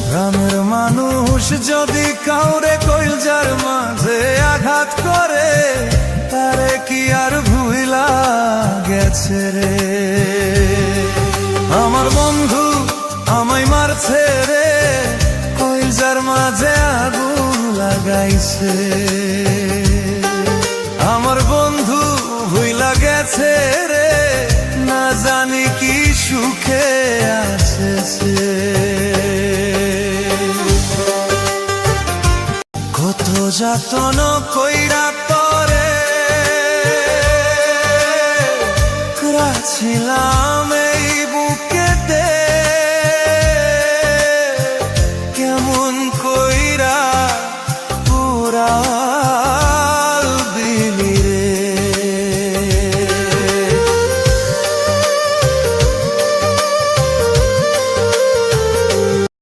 গ্রামের মানুষ যদি কাউরে কইলজার মাঝে আঘাত করে, তারে কি আর ভুইলা গেছে রে? আমার বন্ধু আমায় মারছে রে, কইলজার মাঝে আগুন লাগাইছে। আমার বন্ধু ভুইলা গেছে রে, না জানি কি সুখে আছে সে। কত যাতন কইরা তরে রাখছিলাম এই বুকেতে, কেমন কই